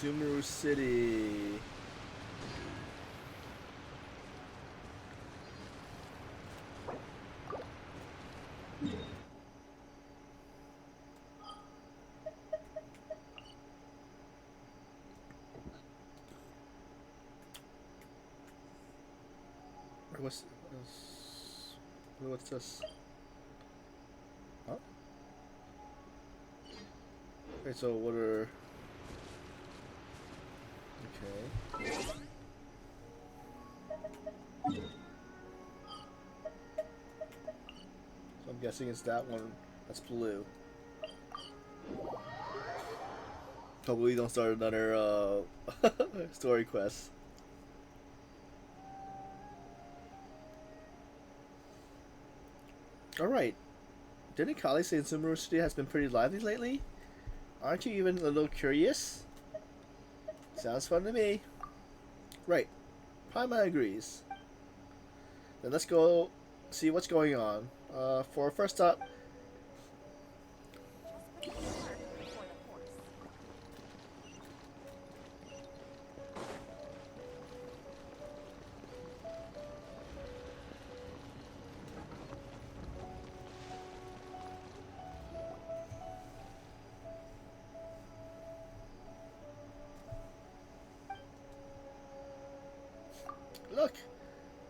Sumeru City. What's this? Huh? Okay, so what are... Okay. So I'm guessing it's that one that's blue. Hopefully we don't start another story quest. Alright. Didn't Kali say Sumeru City has been pretty lively lately? Aren't you even a little curious? Sounds fun to me. Right. Paimon agrees. Then let's go see what's going on. For our first stop... Look!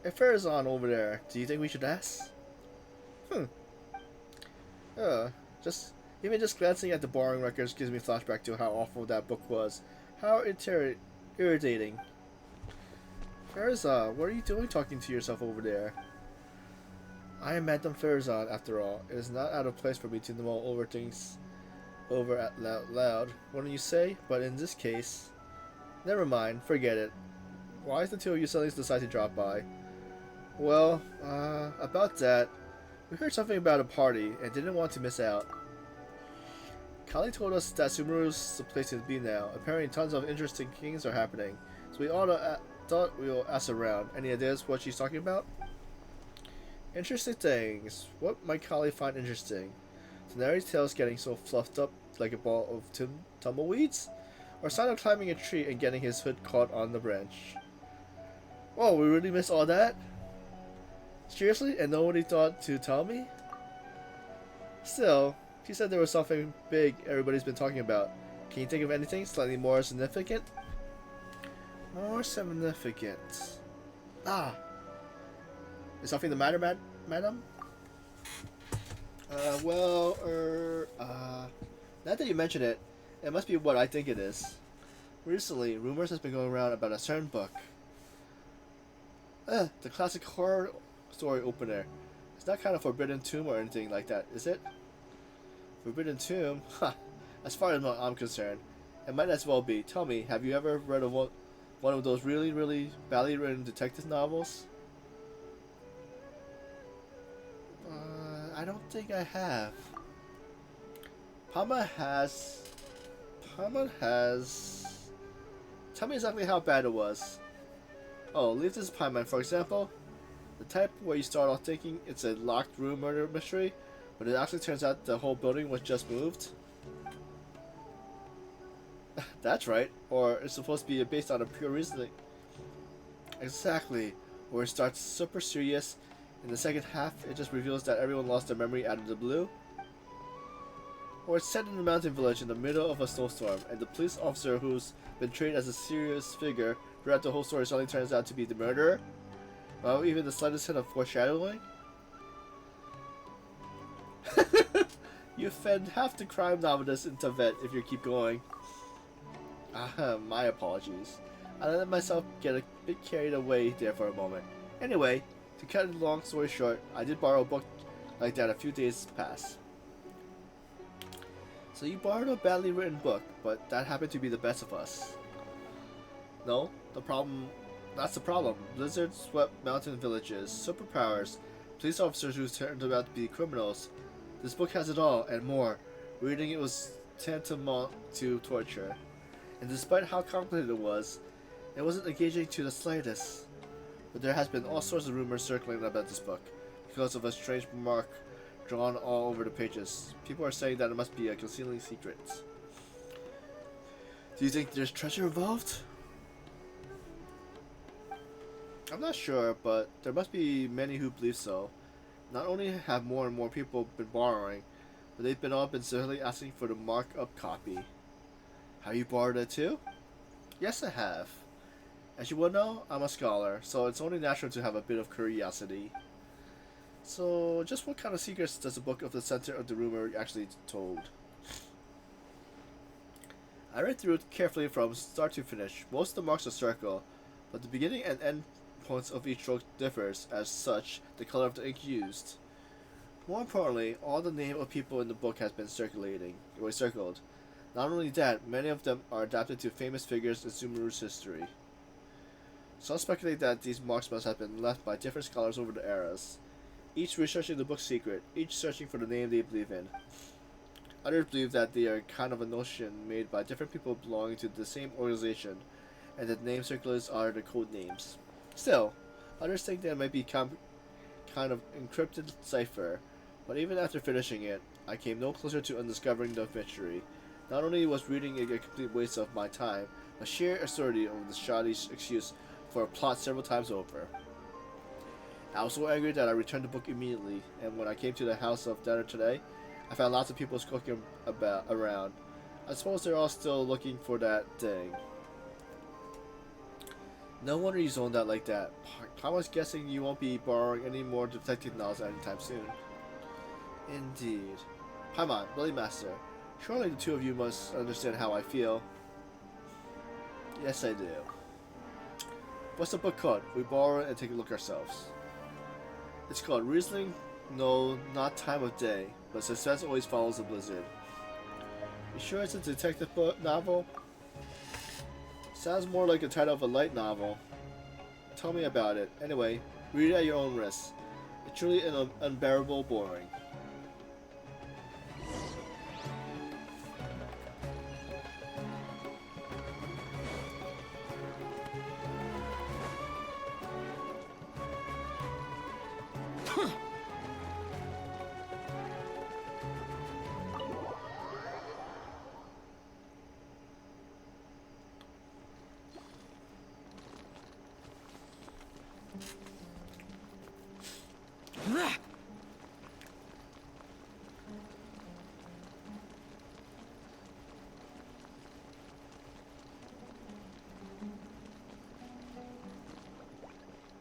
A fair's on over there. Do you think we should ask? Just even just glancing at the borrowing records gives me flashback to how awful that book was. How irritating. Farazan, what are you doing talking to yourself over there? I am Madame Farazan, after all. It is not out of place for me to mull over things over at loud, wouldn't you say? But in this case... Never mind, forget it. Why is the two of you suddenly decide to drop by? Well, about that, we heard something about a party and didn't want to miss out. Kali told us that Sumeru's the place to be now. Apparently tons of interesting things are happening, so we thought we'll ask around. Any ideas what she's talking about? Interesting things. What might Kali find interesting? Tenari's tail's getting so fluffed up like a ball of tumbleweeds? Or Sino climbing a tree and getting his hood caught on the branch? Whoa, we really missed all that? Seriously? And nobody thought to tell me? Still, she said there was something big everybody's been talking about. Can you think of anything slightly more significant? More significant. Ah! Is something the matter, madam? Now that you mention it, it must be what I think it is. Recently, rumors has been going around about a certain book. The classic horror story opener. It's not kind of Forbidden Tomb or anything like that, is it? Forbidden Tomb? Ha! As far as I'm concerned, it might as well be. Tell me, have you ever read of one of those really, really badly written detective novels? I don't think I have. Paimon has... Tell me exactly how bad it was. Oh, leave this Paimon, for example. The type where you start off thinking it's a locked room murder mystery, but it actually turns out the whole building was just moved. That's right. Or it's supposed to be based on a pure reasoning. Exactly. Where it starts super serious. In the second half, it just reveals that everyone lost their memory out of the blue. Or it's set in a mountain village in the middle of a snowstorm, and the police officer who's been trained as a serious figure throughout the whole story suddenly turns out to be the murderer. Well, even the slightest hint of foreshadowing. You fed half the crime novelists into vet if you keep going. My apologies. I let myself get a bit carried away there for a moment. Anyway, to cut a long story short, I did borrow a book like that a few days past. So you borrowed a badly written book, but that happened to be the best of us. No, that's the problem. Blizzard swept mountain villages, superpowers, police officers who turned out to be criminals. This book has it all, and more. Reading it was tantamount to torture. And despite how complicated it wasn't engaging to the slightest. But there has been all sorts of rumors circling about this book, because of a strange mark drawn all over the pages. People are saying that it must be a concealing secret. Do you think there's treasure involved? I'm not sure, but there must be many who believe so. Not only have more and more people been borrowing, but they've been all been silently asking for the marked-up copy. Have you borrowed it too? Yes, I have. As you well know, I'm a scholar, so it's only natural to have a bit of curiosity. So, just what kind of secrets does the book of the center of the rumor actually told? I read through it carefully from start to finish. Most of the marks are circle, but the beginning and end points of each stroke differs, as such, the color of the ink used. More importantly, all the name of people in the book has been circled. Not only that, many of them are adapted to famous figures in Sumeru's history. Some speculate that these marks must have been left by different scholars over the eras, each researching the book's secret, each searching for the name they believe in. Others believe that they are kind of a notion made by different people belonging to the same organization, and that name circulars are the code names. Still, others think that it might be kind of encrypted cipher, but even after finishing it, I came no closer to undiscovering the mystery. Not only was reading it a complete waste of my time, but sheer absurdity of the shoddy excuse for a plot several times over. I was so angry that I returned the book immediately, and when I came to the house of dinner today, I found lots of people skulking around. I suppose they're all still looking for that thing. No wonder you zoned out like that. I was guessing you won't be borrowing any more detective novels anytime soon. Indeed. Paimon, Billy Master, surely the two of you must understand how I feel. Yes, I do. What's the book called? We borrow it and take a look ourselves. It's called Riesling, no, not Time of Day, but suspense always follows a blizzard. You sure it's a detective book novel? Sounds more like the title of a light novel. Tell me about it. Anyway, read it at your own risk. It's truly unbearable boring.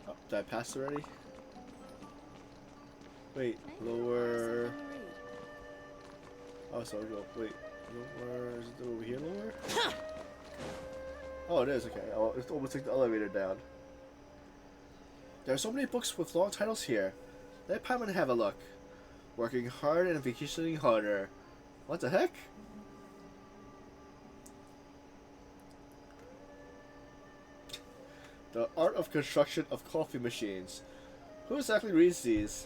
Oh, did I pass already? Wait, lower. Oh, sorry, go. Wait, lower. Is it over here lower? Oh, it is, okay. Oh, it's almost like the elevator down. There are so many books with long titles here. Let Paimon have a look. Working hard and vacationing harder. What the heck? The Art of Construction of Coffee Machines. Who exactly reads these?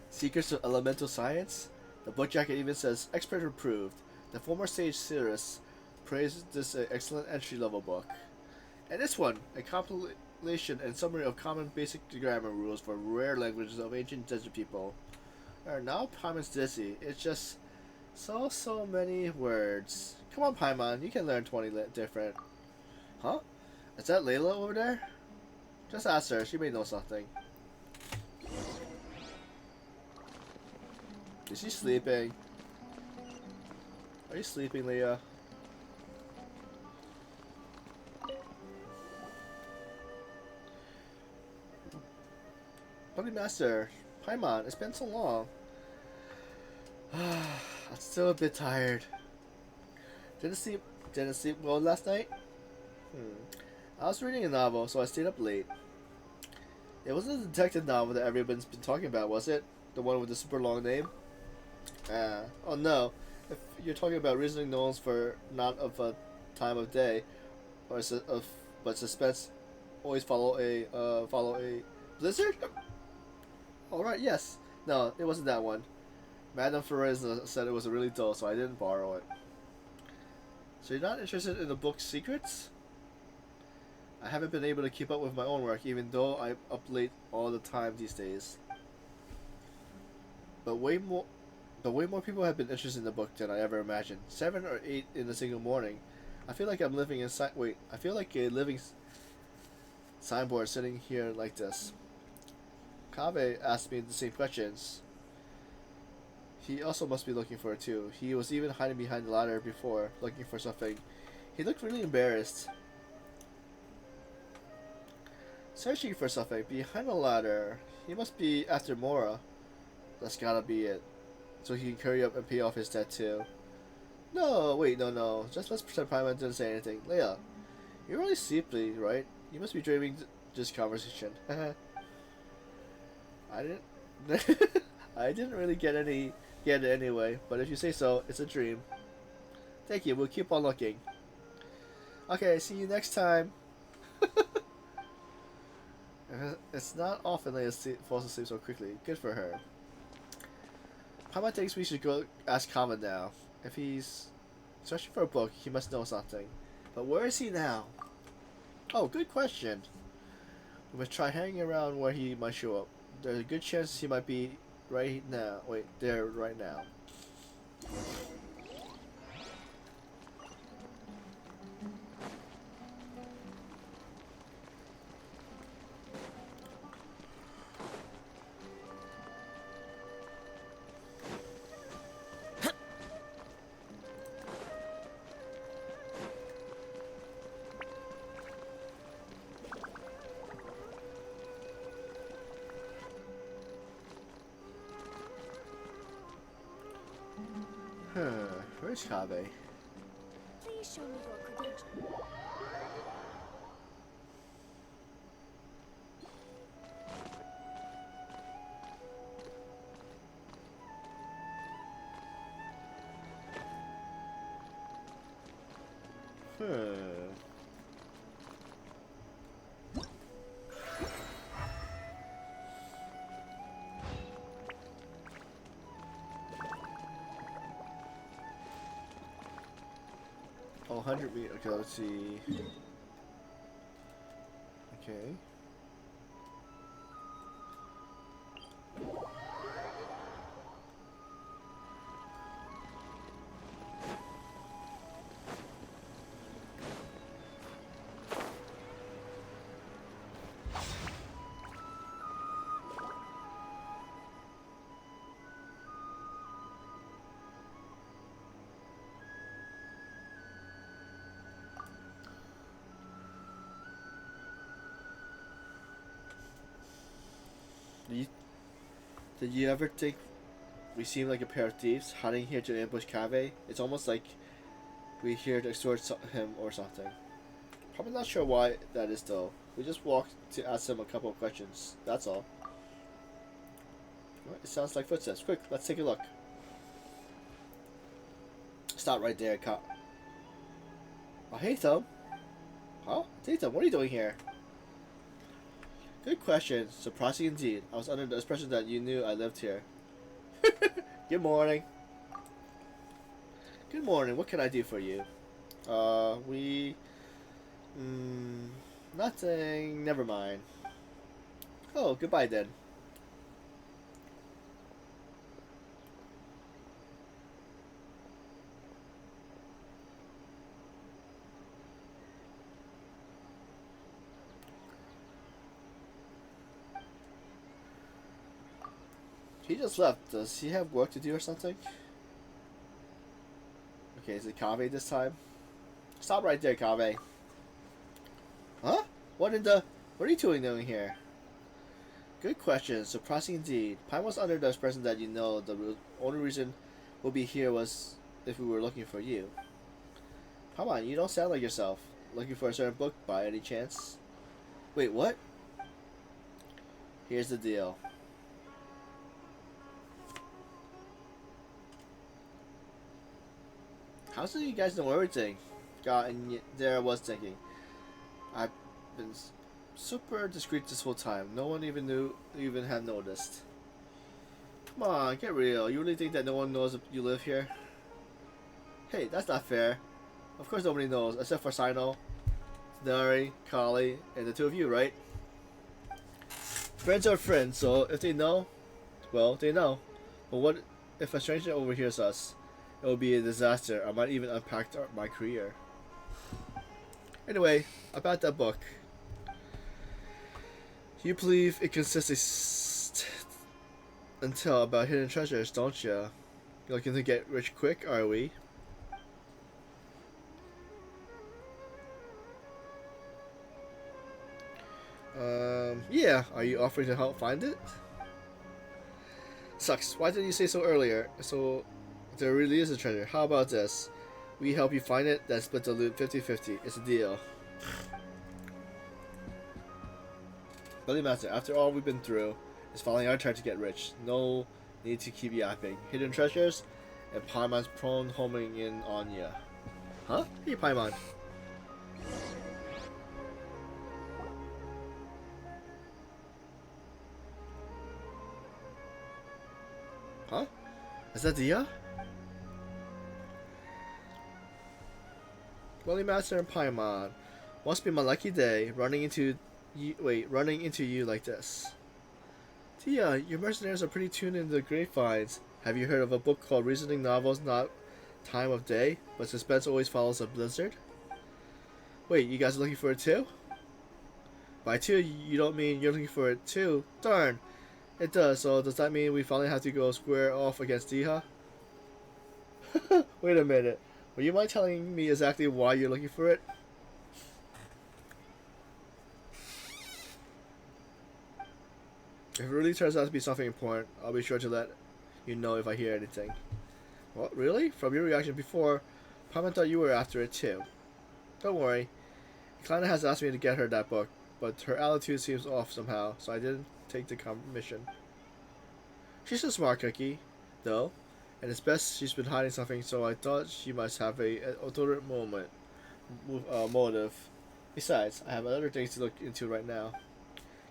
Secrets of Elemental Science? The book jacket even says, Expert Approved. The former sage Cirrus praised this excellent entry-level book. And this one, a compilation and summary of common basic grammar rules for rare languages of ancient desert people. Now Paimon's dizzy. It's just so many words. Come on, Paimon, you can learn 20 different. Huh? Is that Layla over there? Just ask her, she may know something. Is she sleeping? Are you sleeping, Leah? Buddy Master, Paimon, it's been so long. I'm still a bit tired. Didn't sleep well last night? I was reading a novel, so I stayed up late. It wasn't a detective novel that everyone's been talking about, was it? The one with the super long name? Oh no. If you're talking about reasoning knowns for not of a time of day, but suspense always follow a blizzard? Alright, yes. No, it wasn't that one. Madame Ferrez said it was really dull, so I didn't borrow it. So you're not interested in the book's secrets? I haven't been able to keep up with my own work, even though I'm up late all the time these days. But But way more people have been interested in the book than I ever imagined. 7 or 8 in a single morning. I feel like I'm living inside. Wait, I feel like a living signboard sitting here like this. Kabe asked me the same questions. He also must be looking for it too. He was even hiding behind the ladder before, looking for something. He looked really embarrassed. Searching for something behind the ladder. He must be after Mora. That's gotta be it. So he can hurry up and pay off his debt too. No, wait, no. Just let's pretend Paimon didn't say anything. Leia, you're really sleepy, right? You must be dreaming this conversation. I didn't. I didn't really get it anyway. But if you say so, it's a dream. Thank you. We'll keep on looking. Okay. See you next time. It's not often Leia falls asleep so quickly. Good for her. Paimon thinks we should go ask Kama now. If he's searching for a book, he must know something. But where is he now? Oh, good question. We must try hanging around where he might show up. There's a good chance he might be right now. Wait, there right now. Where's Kabe? Please show me your credentials. Oh, 100 meters. Okay, let's see. Okay. Did you ever think we seem like a pair of thieves hiding here to ambush Kave? It's almost like we're here to extort him or something. Probably not sure why that is though. We just walked to ask him a couple of questions. That's all. Well, it sounds like footsteps. Quick, let's take a look. Stop right there, cop. Oh, hey, Tom. Huh? Hey, Tom, what are you doing here? Good question. Surprising indeed. I was under the impression that you knew I lived here. Good morning. Good morning. What can I do for you? Nothing. Never mind. Oh, goodbye then. He just left. Does he have work to do or something? Okay, is it Kave this time? Stop right there, Kave. Huh? What are you two doing here? Good question. Surprising indeed. Pine was under the impression that you know the only reason we'll be here was if we were looking for you. Come on, you don't sound like yourself. Looking for a certain book by any chance? Wait, what? Here's the deal. How do you guys know everything? God, and there I was thinking. I've been super discreet this whole time. No one even had noticed. Come on, get real. You really think that no one knows you live here? Hey, that's not fair. Of course nobody knows, except for Sino, Nari, Kali, and the two of you, right? Friends are friends, so if they know, well, they know. But what if a stranger overhears us, it will be a disaster. I might even impact my career. Anyway, about that book. You believe it consists until about hidden treasures, don't you? You looking to get rich quick, are we? Yeah. Are you offering to help find it? Sucks. Why didn't you say so earlier? So, there really is a treasure. How about this? We help you find it, then split the loot 50-50. It's a deal. Billy Master, after all we've been through, it's finally our turn to get rich. No need to keep yapping. Hidden treasures, and Paimon's prone homing in on ya. Huh? Hey, Paimon. Huh? Is that Dia? Willie Master and Paimon. Must be my lucky day, running into you like this. Dia, your mercenaries are pretty tuned into the grapevines. Have you heard of a book called Reasoning Novels Not Time of Day, but Suspense Always Follows a Blizzard? Wait, you guys are looking for it too? By two, you don't mean you're looking for it too? Darn! It does, so does that mean we finally have to go square off against Diha? Wait a minute. Would you mind telling me exactly why you're looking for it? If it really turns out to be something important, I'll be sure to let you know if I hear anything. What, really? From your reaction before, Paimon thought you were after it too. Don't worry. Kleina has asked me to get her that book, but her attitude seems off somehow, so I didn't take the commission. She's a smart cookie, though, and it's best she's been hiding something, so I thought she must have an ulterior motive. Besides, I have other things to look into right now.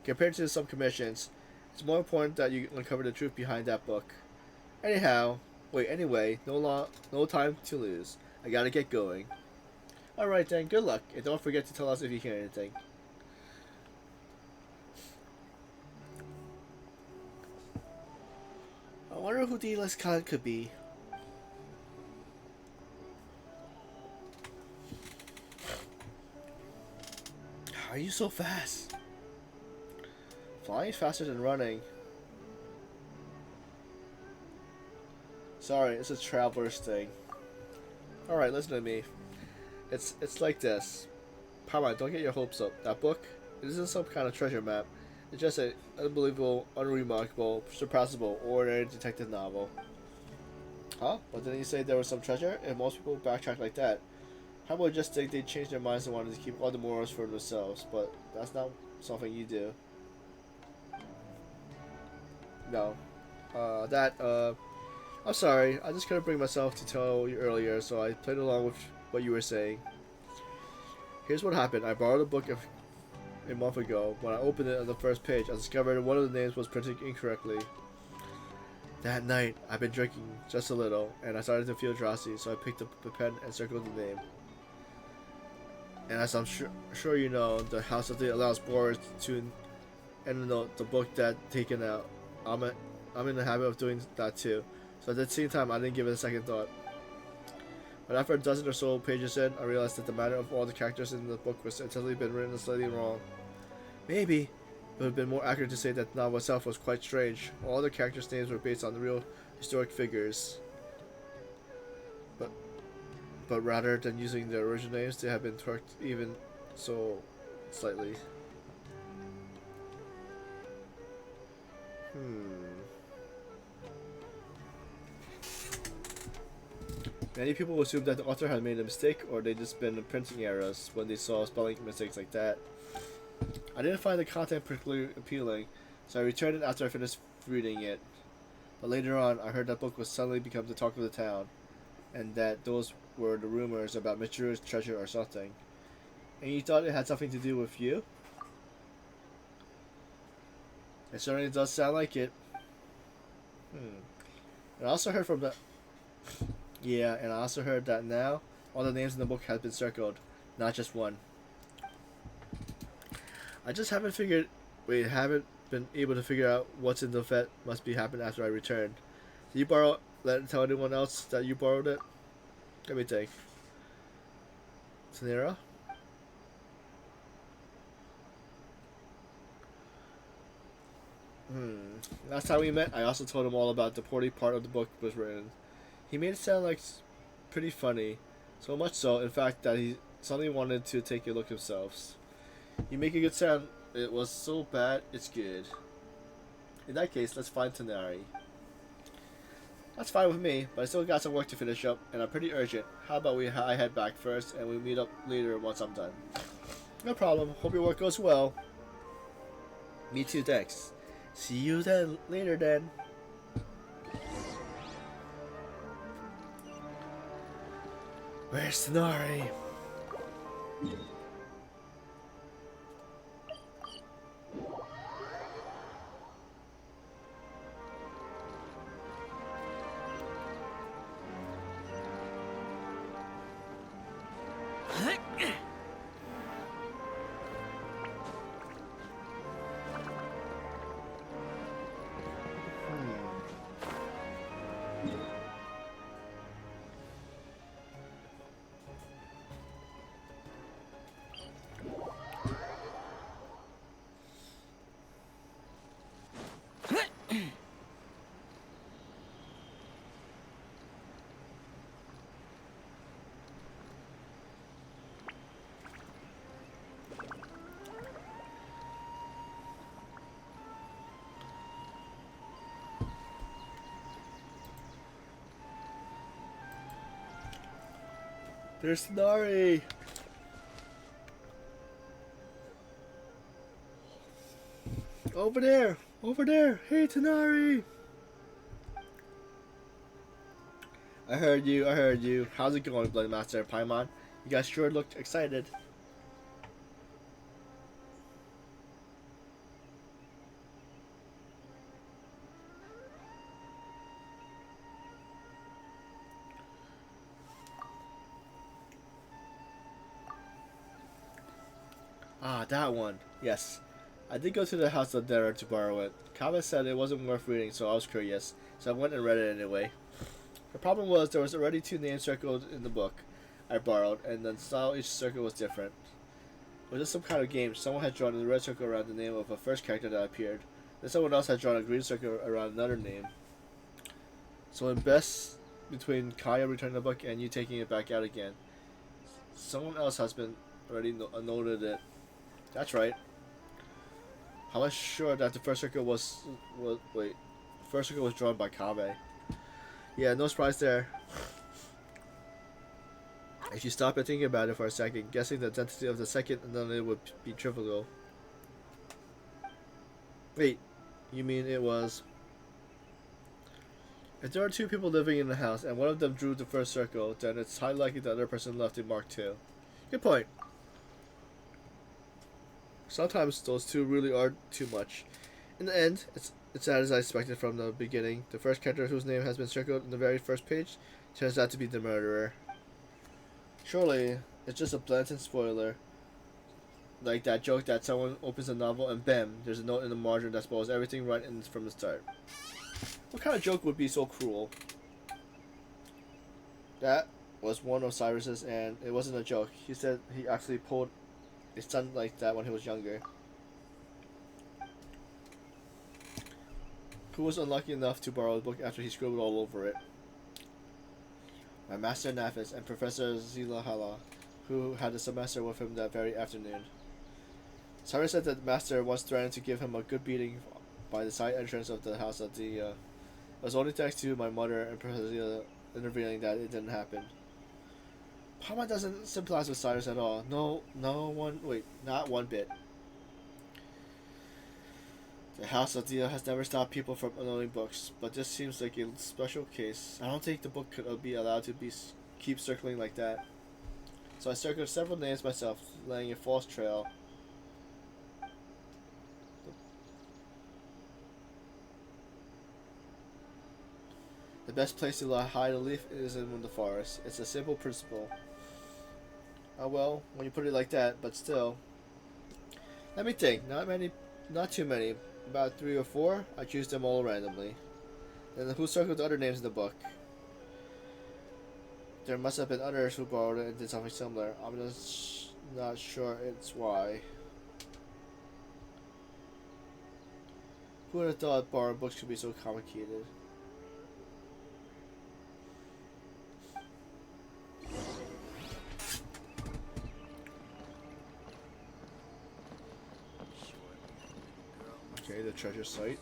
Compared to some commissions, it's more important that you uncover the truth behind that book. Anyway, no time to lose. I gotta get going. Alright then, good luck, and don't forget to tell us if you hear anything. I wonder who D-list Khan could be. How are you so fast? Flying faster than running. Sorry, it's a traveler's thing. Alright, listen to me. It's like this. Paimon, don't get your hopes up. That book, it isn't some kind of treasure map. It's just an unbelievable, unremarkable, surpassable, ordinary detective novel. Huh? But didn't you say there was some treasure? If most people backtrack like that, how about just think they changed their minds and wanted to keep all the morals for themselves? But that's not something you do. No. I'm sorry. I just couldn't bring myself to tell you earlier, so I played along with what you were saying. Here's what happened. I borrowed a book a month ago. When I opened it on the first page, I discovered one of the names was printed incorrectly. That night, I've been drinking just a little, and I started to feel drowsy, so I picked up the pen and circled the name. And as I'm sure you know, the House of the allows borrowers to endnote the book that taken out. I'm in the habit of doing that too, so at the same time, I didn't give it a second thought. But after a dozen or so pages in, I realized that the matter of all the characters in the book was entirely been written slightly wrong. Maybe it would have been more accurate to say that the novel itself was quite strange. All the characters' names were based on the real historic figures. But rather than using their original names, they have been tweaked even so slightly. Many people assume that the author had made a mistake, or they just been printing errors when they saw spelling mistakes like that. I didn't find the content particularly appealing, so I returned it after I finished reading it. But later on, I heard that book was suddenly become the talk of the town, and that those were the rumors about Michiru's treasure or something. And you thought it had something to do with you? It certainly does sound like it. And I also heard from the... Yeah, and I also heard that now, all the names in the book have been circled, not just one. I just haven't been able to figure out what's in the vet must be happened after I returned. Did you borrow tell anyone else that you borrowed it? Let me think. Tanera? Last time we met, I also told him all about the poorly part of the book was written. He made it sound like pretty funny, so much so, in fact, that he suddenly wanted to take a look himself. You make a good sound. It was so bad, it's good. In that case, let's find Tanari. That's fine with me, but I still got some work to finish up, and I'm pretty urgent. How about I head back first, and we meet up later once I'm done? No problem. Hope your work goes well. Me too, thanks. See you then later then. Where's Tanari? There's Tanari! Over there! Over there! Hey, Tanari! I heard you, I heard you. How's it going, Blood Master Paimon? You guys sure looked excited. Ah, that one. Yes. I did go to the House of Terror to borrow it. Kava said it wasn't worth reading, so I was curious. So I went and read it anyway. The problem was there was already 2 names circled in the book I borrowed, and the style each circle was different. It was just some kind of game. Someone had drawn a red circle around the name of a first character that appeared. Then someone else had drawn a green circle around another name. So in best between Kaya returning the book and you taking it back out again. Someone else has been already noted it. That's right. How much sure that the first circle was wait, first circle was drawn by Kabe. Yeah, no surprise there. If you stop and think about it for a second, guessing the identity of the second and then it would be trivial. Wait, you mean it was... If there are 2 people living in the house and one of them drew the first circle, then it's highly likely the other person left it marked too. Good point. Sometimes those 2 really are too much. In the end, it's as I expected from the beginning. The first character whose name has been circled in the very first page turns out to be the murderer. Surely, it's just a blatant spoiler. Like that joke that someone opens a novel and bam, there's a note in the margin that spoils everything right in from the start. What kind of joke would be so cruel? That was one of Cyrus's, and it wasn't a joke. He said he actually pulled a stunt like that when he was younger. Who was unlucky enough to borrow the book after he scribbled all over it? My master Nafis and Professor Zilahala, who had a semester with him that very afternoon. Cyrus said that the master once threatened to give him a good beating by the side entrance of the house at the it was only thanks to my mother and Professor Zila intervening that it didn't happen. Pama doesn't sympathize with Cyrus at all. Not one bit. The House of Dio has never stopped people from owning books, but this seems like a special case. I don't think the book could be allowed to keep circling like that. So I circled several names myself, laying a false trail. The best place to hide a leaf is in the forest. It's a simple principle. Oh well, when you put it like that, but still. Let me think. Not too many. About 3 or 4. I choose them all randomly. Then who circled the other names in the book? There must have been others who borrowed it and did something similar. I'm just not sure it's why. Who would have thought borrowing books could be so complicated? Okay, the treasure site.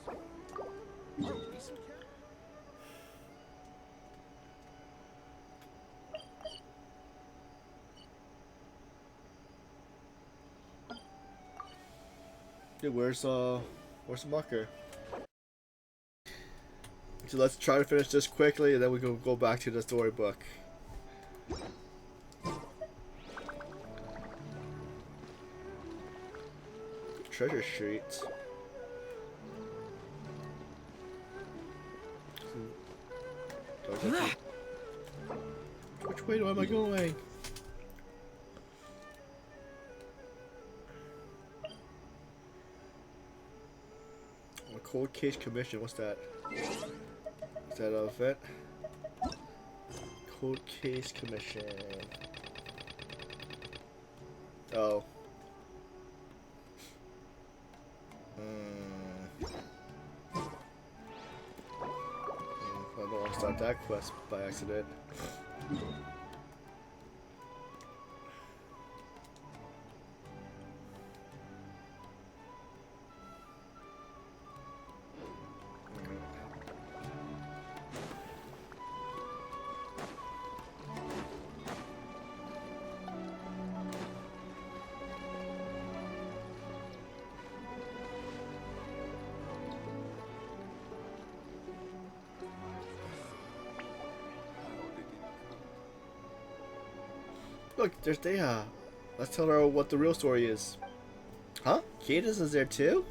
Okay, where's the marker? So let's try to finish this quickly, and then we can go back to the storybook. Treasure sheet. Which way am I going? A cold case commission. What's that? Is that an event? Cold case commission. Oh. I don't want to start that quest by accident. Look, there's Deha. Let's tell her what the real story is. Huh? Cadence is there too?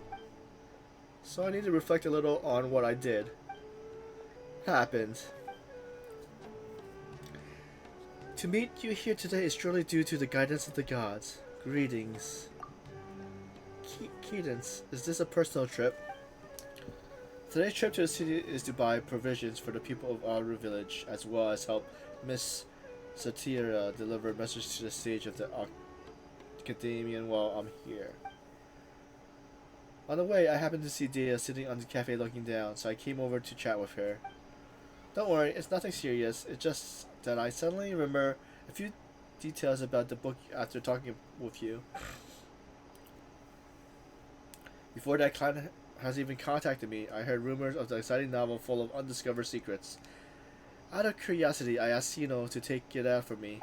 So I need to reflect a little on what I did. Happened. To meet you here today is surely due to the guidance of the gods. Greetings. Cadence, is this a personal trip? Today's trip to the city is to buy provisions for the people of Aru village, as well as help Miss Satira deliver a message to the sage of the Academian while I'm here. On the way, I happened to see Dea sitting on the cafe looking down, so I came over to chat with her. Don't worry, it's nothing serious, it's just that I suddenly remember a few details about the book after talking with you. Before that client has even contacted me, I heard rumors of the exciting novel full of undiscovered secrets. Out of curiosity, I asked Sino to take it out for me.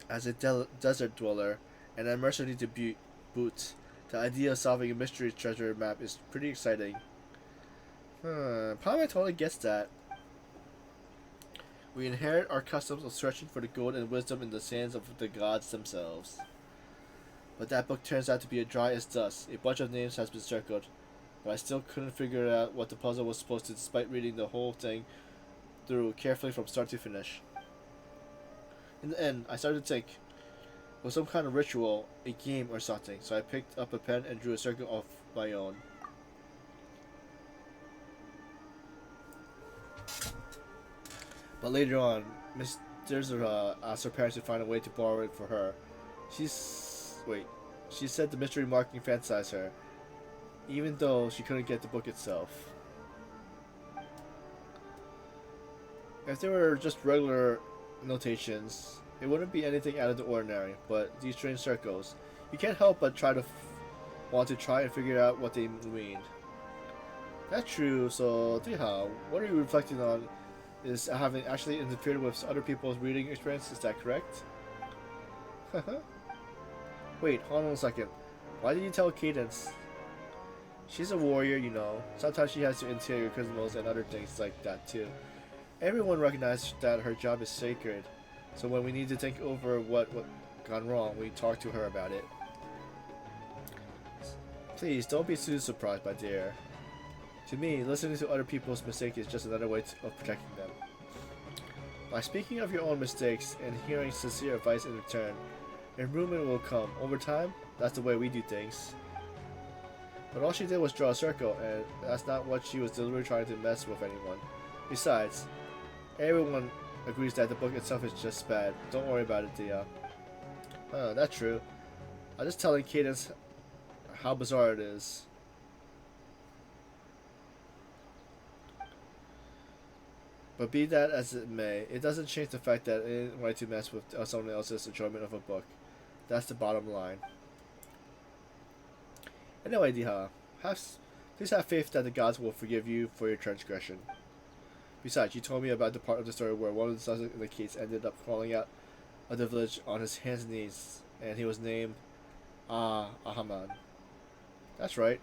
As a desert dweller and a mercenary to boot, the idea of solving a mystery treasure map is pretty exciting. Probably totally gets that. We inherit our customs of searching for the gold and wisdom in the sands of the gods themselves. But that book turns out to be dry as dust. A bunch of names has been circled, but I still couldn't figure out what the puzzle was supposed to, despite reading the whole thing through carefully from start to finish. In the end, I started to think it was some kind of ritual, a game or something, so I picked up a pen and drew a circle of my own. But later on, Miss Derzera asked her parents to find a way to borrow it for her. She said the mystery marking fantasized her, even though she couldn't get the book itself. If they were just regular notations, it wouldn't be anything out of the ordinary, but these strange circles, you can't help but want to try and figure out what they mean. That's true, so Tiha, what are you reflecting on? Is having actually interfered with other people's reading experience, is that correct? Wait, hold on a second. Why did you tell Cadence? She's a warrior, you know. Sometimes she has to interior criminals and other things like that too. Everyone recognizes that her job is sacred, so when we need to think over what gone wrong, we talk to her about it. Please, don't be too surprised, my dear. To me, listening to other people's mistakes is just another way of protecting them. By speaking of your own mistakes and hearing sincere advice in return, improvement will come. Over time, that's the way we do things. But all she did was draw a circle, and that's not what she was deliberately trying to mess with anyone. Besides, everyone agrees that the book itself is just bad. Don't worry about it, Dia. That's true. I'm just telling Cadence how bizarre it is. But be that as it may, it doesn't change the fact that it ain't right to mess with someone else's enjoyment of a book. That's the bottom line. Anyway, Diha, please have faith that the gods will forgive you for your transgression. Besides, you told me about the part of the story where one of the suspects in the case ended up crawling out of the village on his hands and knees, and he was named Ahaman. That's right.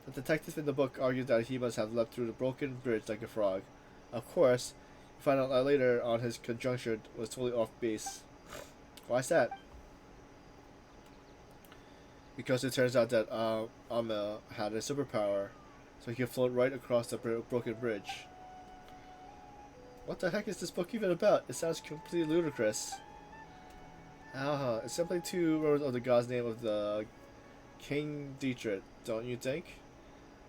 The detective in the book argued that he must have leapt through the broken bridge like a frog. Of course, you find out that later on his conjecture was totally off base. Why's that? Because it turns out that Amma had a superpower, so he could float right across the broken bridge. What the heck is this book even about? It sounds completely ludicrous. It's simply two words of the god's name of the King Dietrich, don't you think?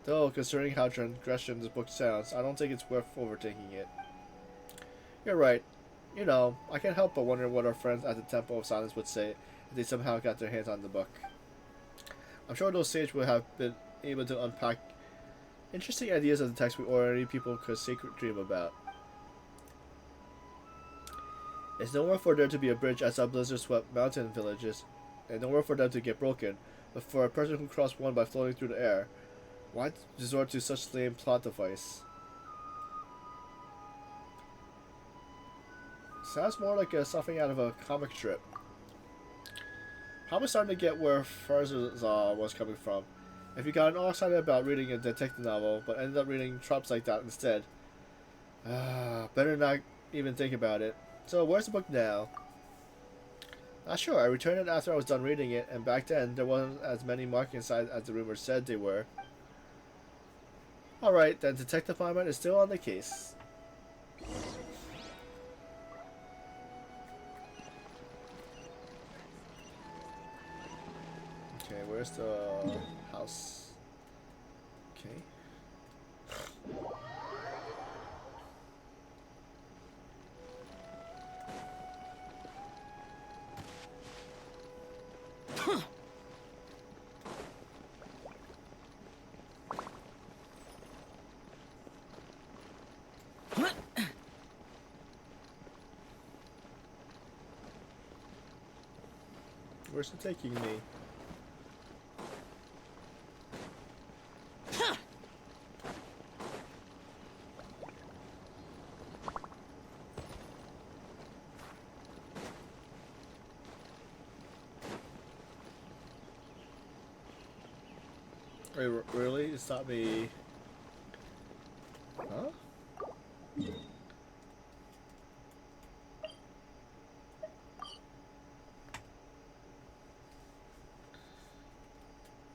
Though, considering how transgressive this book sounds, I don't think it's worth overthinking it. You're right. You know, I can't help but wonder what our friends at the Temple of Silence would say if they somehow got their hands on the book. I'm sure those sages would have been able to unpack interesting ideas of the text we ordinary people could secretly dream about. It's nowhere for there to be a bridge as some blizzard-swept mountain villages, and nowhere for them to get broken, but for a person who crossed one by floating through the air, why resort to such lame plot device? Sounds more like something out of a comic strip. I'm starting to get where Farzad was coming from. If you got all excited about reading a detective novel, but ended up reading tropes like that instead, better not even think about it. So, where's the book now? Not sure. I returned it after I was done reading it, and back then, there wasn't as many markings inside as the rumors said they were. Alright, then Detective Hyman is still on the case. Okay, where's the house? Okay. Where's it taking me? Wait, really? It's not me. Huh?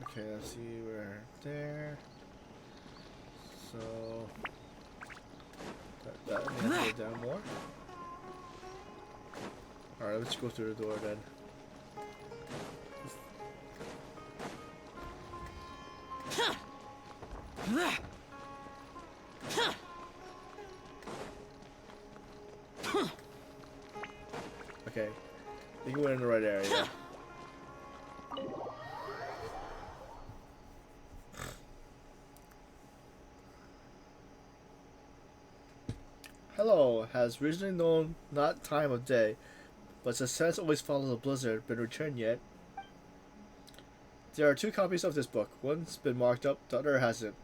Okay, let's see, we're there. So that means go down more. Alright, let's go through the door then. Okay, I think we're in the right area. Hello, has originally known not time of day, but success always follows a blizzard, been returned yet? There are two copies of this book. One's been marked up, the other hasn't.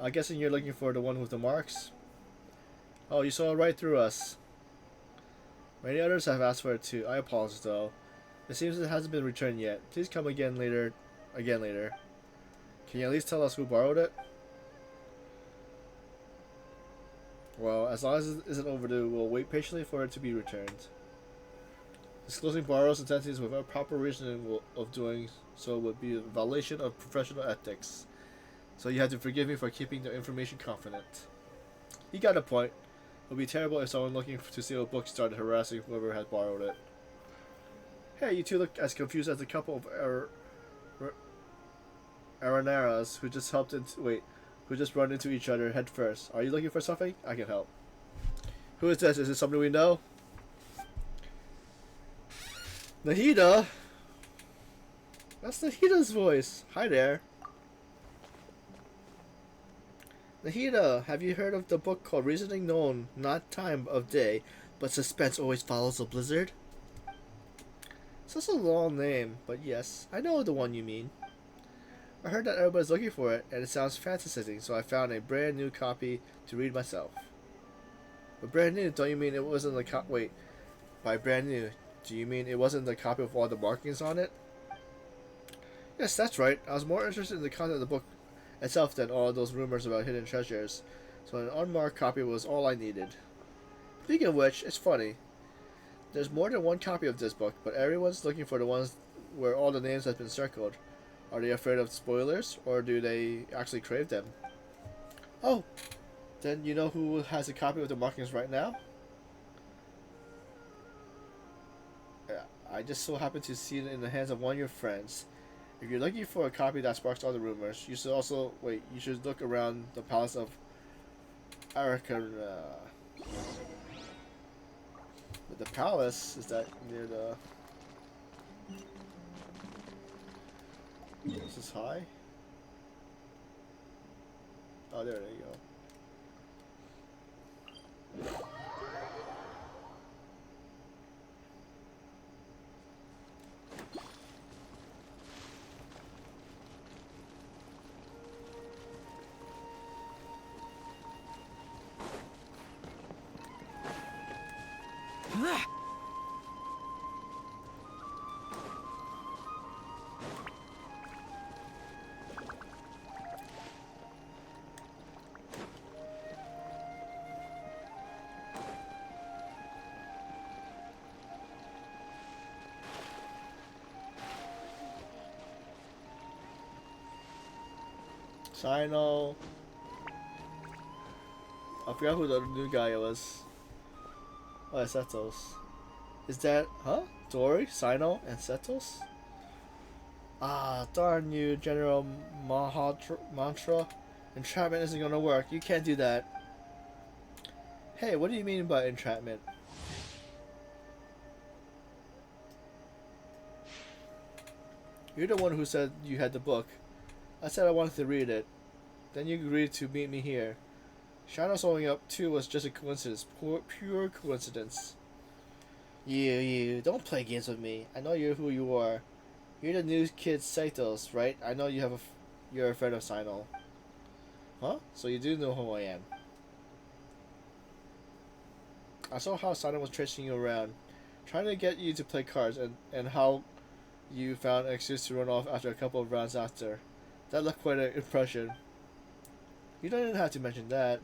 I'm guessing you're looking for the one with the marks? Oh, you saw right through us. Many others have asked for it too. I apologize though. It seems it hasn't been returned yet. Please come again later. Can you at least tell us who borrowed it? Well, as long as it isn't overdue, we'll wait patiently for it to be returned. Disclosing borrowers' intentions without proper reasoning of doing so would be a violation of professional ethics. So you have to forgive me for keeping the information confident. He got a point. It would be terrible if someone looking to steal a book started harassing whoever had borrowed it. Hey, you two look as confused as a couple of Aranaras who just run into each other head first. Are you looking for something? I can help. Who is this? Is it somebody we know? Nahida? That's Nahida's voice. Hi there. Nahida, have you heard of the book called Reasoning Known, Not Time of Day, but Suspense Always Follows a Blizzard? Such a long name, but yes, I know the one you mean. I heard that everybody's looking for it, and it sounds fantasizing, so I found a brand new copy to read myself. But brand new, don't you mean it wasn't the wait, by brand new, do you mean it wasn't the copy with all the markings on it? Yes, that's right. I was more interested in the content of the book itself than all those rumors about hidden treasures, so an unmarked copy was all I needed. Speaking of which, it's funny. There's more than one copy of this book, but everyone's looking for the ones where all the names have been circled. Are they afraid of spoilers, or do they actually crave them? Oh, then you know who has a copy of the markings right now? Yeah, I just so happen to see it in the hands of one of your friends. If you're looking for a copy that sparks all the rumors, you should also you should look around the palace of Araka. But the palace is that near the. This is high. Oh, there you go. Sino. I forgot who the new guy was. Oh, it's Setos. Is that, huh? Dory, Sino, and Setos? Ah, darn you, General Mantra. Entrapment isn't gonna work. You can't do that. Hey, what do you mean by entrapment? You're the one who said you had the book. I said I wanted to read it. Then you agreed to meet me here. Shadow's showing up too was just a coincidence. Pure coincidence. You, don't play games with me. I know you're who you are. You're the new kid Saitos, right? I know you're a friend of Sino. Huh? So you do know who I am. I saw how Sino was chasing you around, trying to get you to play cards, and how you found an excuse to run off after a couple of rounds after. That left quite an impression. You don't even have to mention that.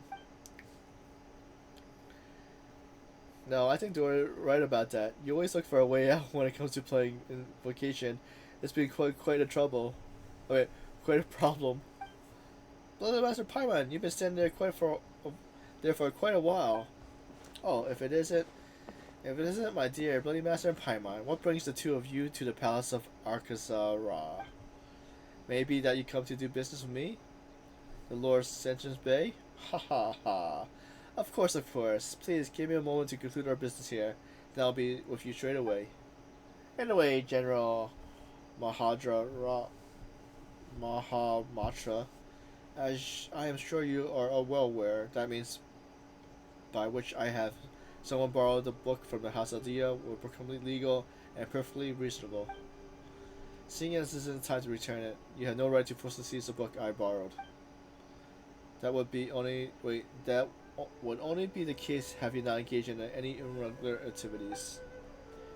No, I think you're right about that. You always look for a way out when it comes to playing Invocation. It's been quite a trouble. Okay, quite a problem. Bloody Master Paimon, you've been standing there there for quite a while. Oh, if it isn't, my dear Bloody Master Paimon, what brings the two of you to the palace of Arkazara? Maybe that you come to do business with me? The Lord Sentence Bay? Ha ha ha. Of course. Please give me a moment to conclude our business here. Then I'll be with you straight away. Anyway, General Mahamatra, as I am sure you are well aware, that means by which I have someone borrowed the book from the House of Dia were completely legal and perfectly reasonable. Seeing as this isn't time to return it, you have no right to force to seize the book I borrowed. That would only be the case have you not engaged in any irregular activities.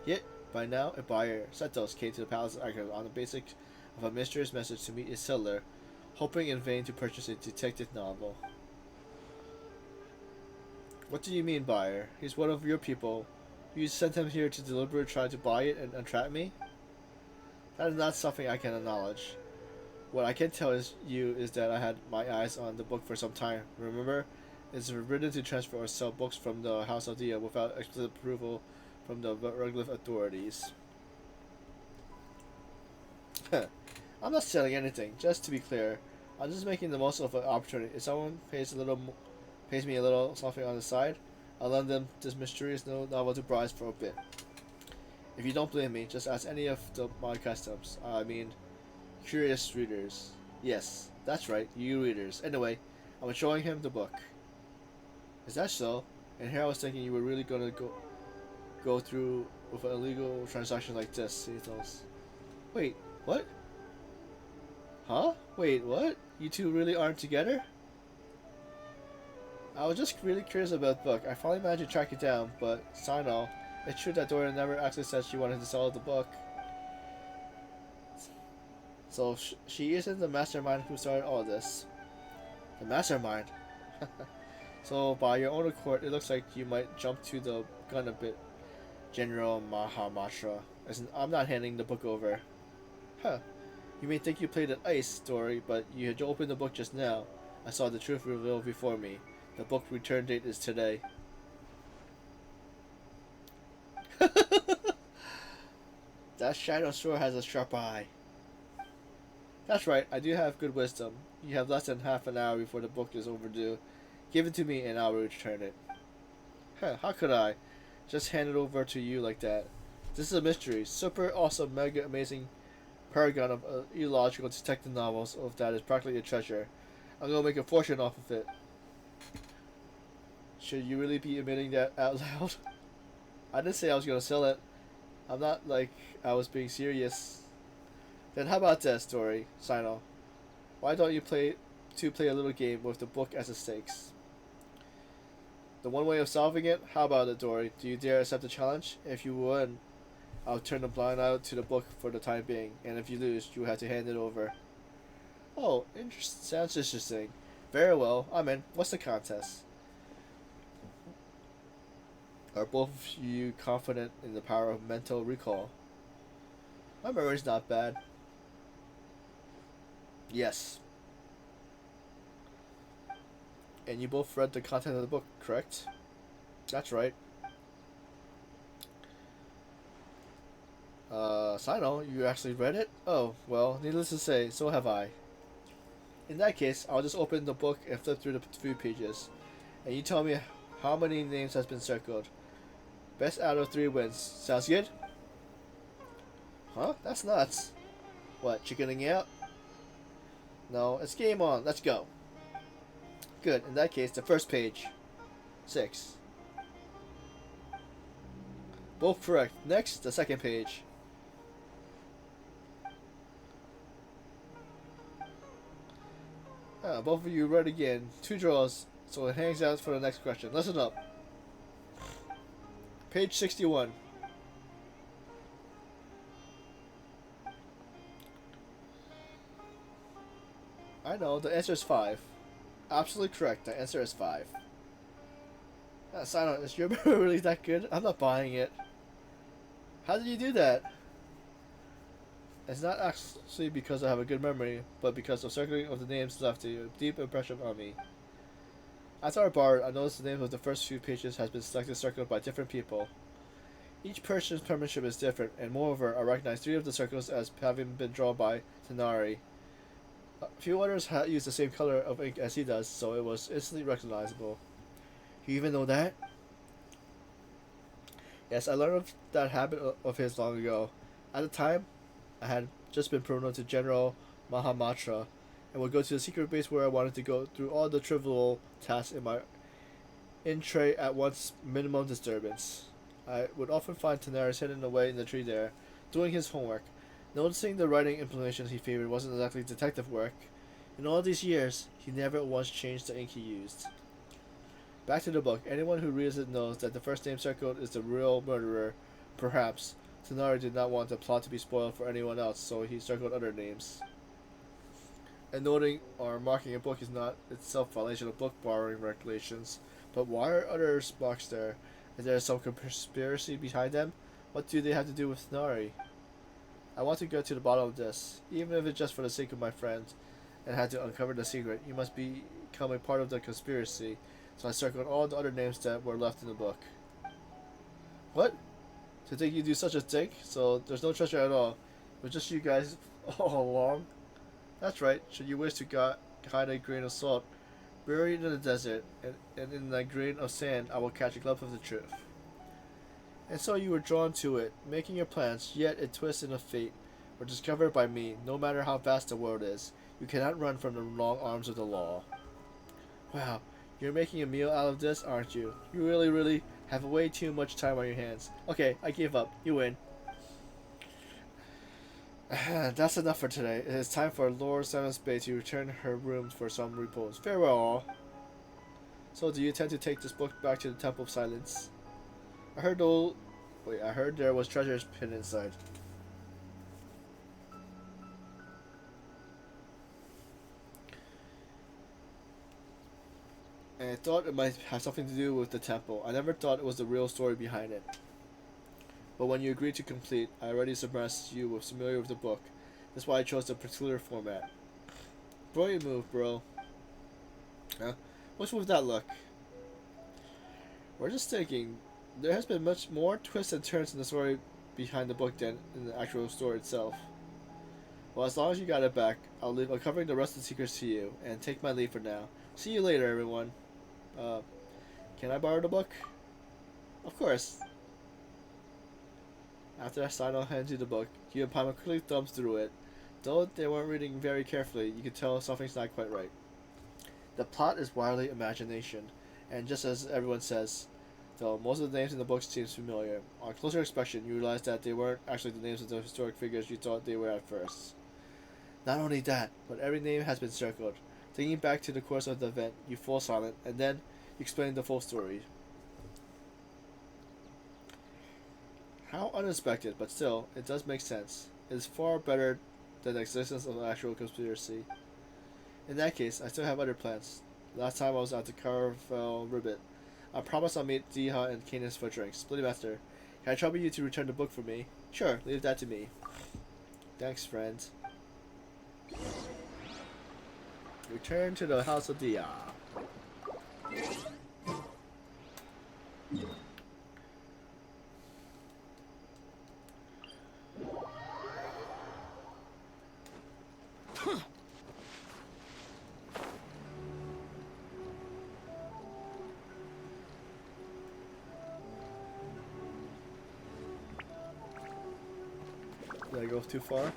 Yet, by now, a buyer, Setos, came to the palace of Akira on the basis of a mysterious message to meet a seller, hoping in vain to purchase a detective novel. What do you mean, buyer? He's one of your people. You sent him here to deliberately try to buy it and entrap me? That is not something I can acknowledge. What I can tell you is that I had my eyes on the book for some time. Remember? It's forbidden to transfer or sell books from the House of Dia without explicit approval from the regular authorities. I'm not selling anything. Just to be clear, I'm just making the most of an opportunity. If someone pays me a little something on the side, I'll lend them this mysterious novel to Bryce for a bit. If you don't believe me, just ask any of my customs. I mean, curious readers. Yes, that's right, you readers. Anyway, I'm showing him the book. Is that so? And here I was thinking you were really gonna go through with an illegal transaction like this, he tells. Wait, what? Huh? Wait, what? You two really aren't together? I was just really curious about the book. I finally managed to track it down, but Sino, it's true that Dora never actually said she wanted to sell the book. So she isn't the mastermind who started all this. The mastermind? So by your own accord, it looks like you might jump to the gun a bit, General Mahamatra. I'm not handing the book over. Huh. You may think you played an ice story, but you had opened the book just now. I saw the truth revealed before me. The book return date is today. That shadow sure has a sharp eye. That's right, I do have good wisdom. You have less than half an hour before the book is overdue. Give it to me and I'll return it. Huh, how could I? Just hand it over to you like that. This is a mystery. Super awesome, mega amazing paragon of illogical detective novels of that is practically a treasure. I'm gonna make a fortune off of it. Should you really be admitting that out loud? I didn't say I was gonna sell it. I'm not like I was being serious. Then how about that story, Sino? Why don't you play a little game with the book as the stakes? The one way of solving it? How about it, Dory? Do you dare accept the challenge? If you win, I'll turn a blind eye to the book for the time being, and if you lose, you have to hand it over. Oh, sounds interesting. Very well, I'm in. What's the contest? Are both of you confident in the power of mental recall? My memory's not bad. Yes. And you both read the content of the book, correct? That's right. Sino, you actually read it? Oh, well, needless to say, so have I. In that case, I'll just open the book and flip through the few pages. And you tell me how many names has been circled. Best out of 3 wins. Sounds good? Huh? That's nuts. What, chickening out? No, it's game on. Let's go. Good. In that case, the first page. 6. Both correct. Next, the second page. Both of you read again. 2 draws, so it hangs out for the next question. Listen up. Page 61. I know, the answer is 5. Absolutely correct, the answer is 5. Silent, is your memory really that good? I'm not buying it. How did you do that? It's not actually because I have a good memory, but because the circling of the names left a deep impression on me. After I borrowed, I noticed the names of the first few pages has been selected circled by different people. Each person's penmanship is different, and moreover, I recognize 3 of the circles as having been drawn by Tanari. A few others used the same color of ink as he does, so it was instantly recognizable. You even know that? Yes, I learned of that habit of his long ago. At the time, I had just been promoted to General Mahamatra, and would go to the secret base where I wanted to go through all the trivial tasks in my in-tray at once minimum disturbance. I would often find Tanaris hidden away in the tree there, doing his homework. Noticing the writing implementations he favored wasn't exactly detective work. In all these years, he never once changed the ink he used. Back to the book. Anyone who reads it knows that the first name circled is the real murderer. Perhaps Tanari did not want the plot to be spoiled for anyone else, so he circled other names. And noting or marking a book is not itself a violation of book borrowing regulations. But why are others marked there? Is there some conspiracy behind them? What do they have to do with Tanari? I want to go to the bottom of this, even if it's just for the sake of my friends, and had to uncover the secret. You must become a part of the conspiracy. So I circled all the other names that were left in the book. What? To think you do such a thing? So there's no treasure at all. It was just you guys all along? That's right. Should you wish to hide a grain of salt buried in the desert, and in that grain of sand I will catch a glimpse of the truth. And so you were drawn to it, making your plans, yet a twist in of fate were discovered by me. No matter how vast the world is, you cannot run from the long arms of the law. Wow, you're making a meal out of this, aren't you? You really have way too much time on your hands. Okay, I give up. You win. That's enough for today. It is time for Lord Seven Spades to return her room for some repose. Farewell. So, do you intend to take this book back to the Temple of Silence? I heard I heard there was treasures hidden inside. And I thought it might have something to do with the temple. I never thought it was the real story behind it. But when you agreed to complete, I already submerged you with familiar with the book. That's why I chose the particular format. Brilliant move, bro. Huh? What's with that look? We're just thinking, there has been much more twists and turns in the story behind the book than in the actual story itself. Well, as long as you got it back, I'll leave uncovering the rest of the secrets to you, and take my leave for now. See you later, everyone. Can I borrow the book? Of course. After Sino hands you the book, you and Paimon quickly thumbs through it. Though they weren't reading very carefully, you could tell something's not quite right. The plot is wildly imagination, and just as everyone says, though most of the names in the book seem familiar, on closer inspection you realize that they weren't actually the names of the historic figures you thought they were at first. Not only that, but every name has been circled. Thinking back to the course of the event, you fall silent, and then you explain the full story. How unexpected, but still, it does make sense. It is far better than the existence of an actual conspiracy. In that case, I still have other plans. Last time I was at the Carvel Ribbit, I promised I'll meet Diha and Canis for drinks. Splitty Master, can I trouble you to return the book for me? Sure, leave that to me. Thanks, friend. Return to the house of Diha. Did I go too far?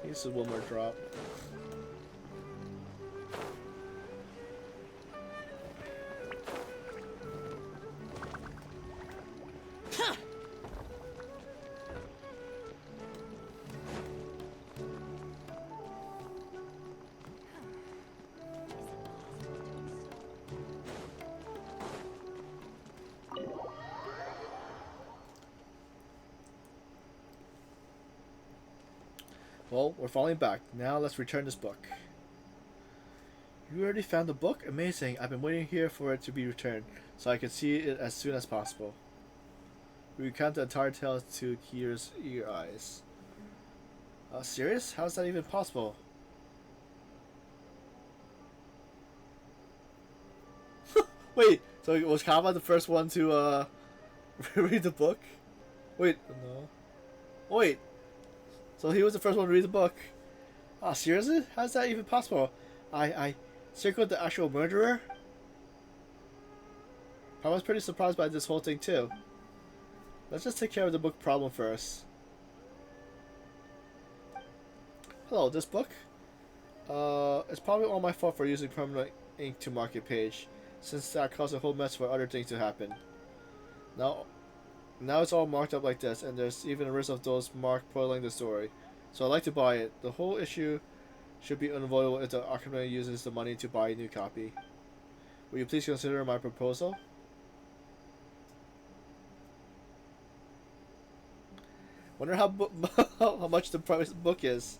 This is one more drop. Well, we're falling back. Now let's return this book. You already found the book? Amazing. I've been waiting here for it to be returned, so I can see it as soon as possible. We recount the entire tale to Kier's eager eyes. Serious? How is that even possible? Wait, so was Kava the first one to read the book? Wait, no. Wait. So he was the first one to read the book. Ah, seriously? How's that even possible? I circled the actual murderer? I was pretty surprised by this whole thing too. Let's just take care of the book problem first. Hello, this book? It's probably all my fault for using permanent ink to mark a page, since that caused a whole mess for other things to happen. Now it's all marked up like this, and there's even a risk of those marked spoiling the story. So I'd like to buy it. The whole issue should be unavoidable if the Arcanine uses the money to buy a new copy. Will you please consider my proposal? Wonder how how much the price of the book is.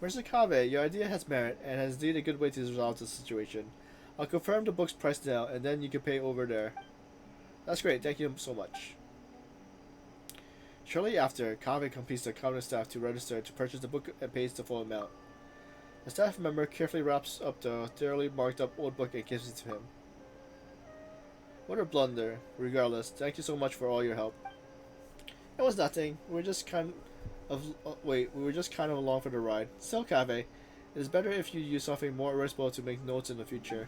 Mr. Kave, your idea has merit, and has indeed a good way to resolve the situation. I'll confirm the book's price now, and then you can pay over there. That's great, thank you so much. Shortly after, Kave completes the counter staff to register to purchase the book and pays the full amount. The staff member carefully wraps up the thoroughly marked up old book and gives it to him. What a blunder. Regardless, thank you so much for all your help. It was nothing. We were just we were just kind of along for the ride. Still, Cave, it is better if you use something more erasable to make notes in the future.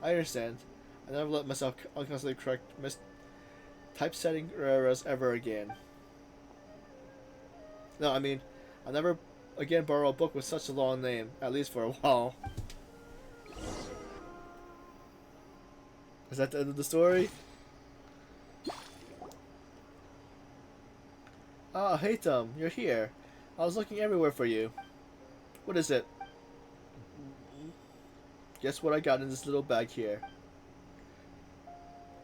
I understand. I never let myself unconsciously correct typesetting errors ever again. No, I mean, I'll never again borrow a book with such a long name, at least for a while. Is that the end of the story? Ah, hey Tom, you're here. I was looking everywhere for you. What is it? Guess what I got in this little bag here?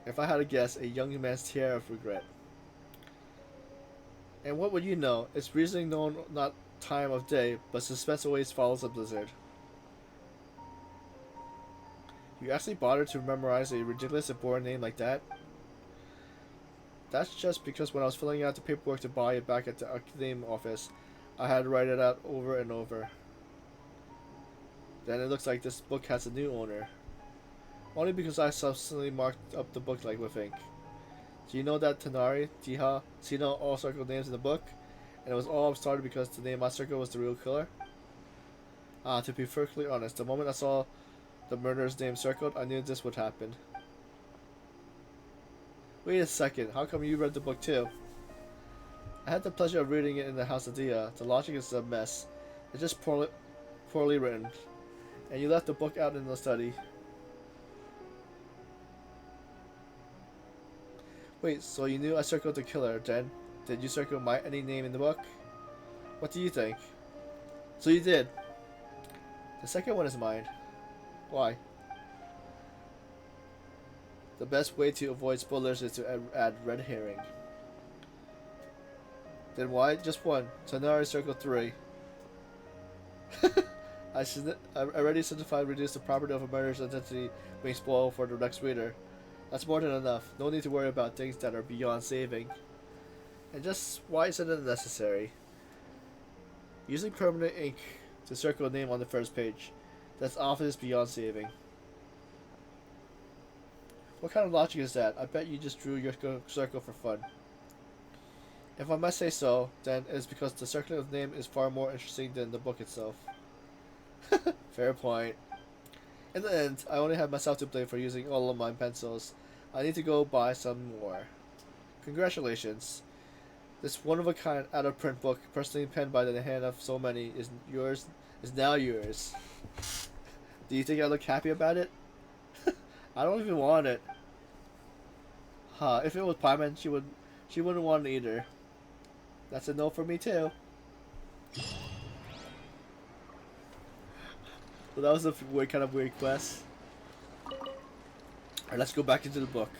If I had to guess, a young man's tear of regret. And what would you know? It's reasoning known not time of day, but suspense always follows a blizzard. You actually bothered to memorize a ridiculous and boring name like that? That's just because when I was filling out the paperwork to buy it back at the name office, I had to write it out over and over. Then it looks like this book has a new owner. Only because I subsequently marked up the book like with ink. Do you know that Tanari, Tiha, Sino all circled names in the book? And it was all started because the name I circled was the real killer? To be perfectly honest, the moment I saw the murderer's name circled, I knew this would happen. Wait a second, how come you read the book too? I had the pleasure of reading it in the house of Dia. The logic is a mess. It's just poorly written. And you left the book out in the study. Wait, so you knew I circled the killer, then? Did you circle any name in the book? What do you think? So you did. The second one is mine. Why? The best way to avoid spoilers is to add red herring. Then why just one? Tanari circle 3. I already simplified reduce the property of a murderer's identity being spoiled for the next reader. That's more than enough. No need to worry about things that are beyond saving. And just why isn't it necessary? Using permanent ink to circle a name on the first page. That's obvious beyond saving. What kind of logic is that? I bet you just drew your circle for fun. If I must say so, then it's because the circling of the name is far more interesting than the book itself. Fair point. In the end, I only have myself to blame for using all of my pencils. I need to go buy some more. Congratulations. This one-of-a-kind out-of-print book, personally penned by the hand of so many, is now yours. Do you think I look happy about it? I don't even want it. If it was Paiman, she wouldn't want it either. That's a no for me too. So that was a kind of weird quest. Alright, let's go back into the book.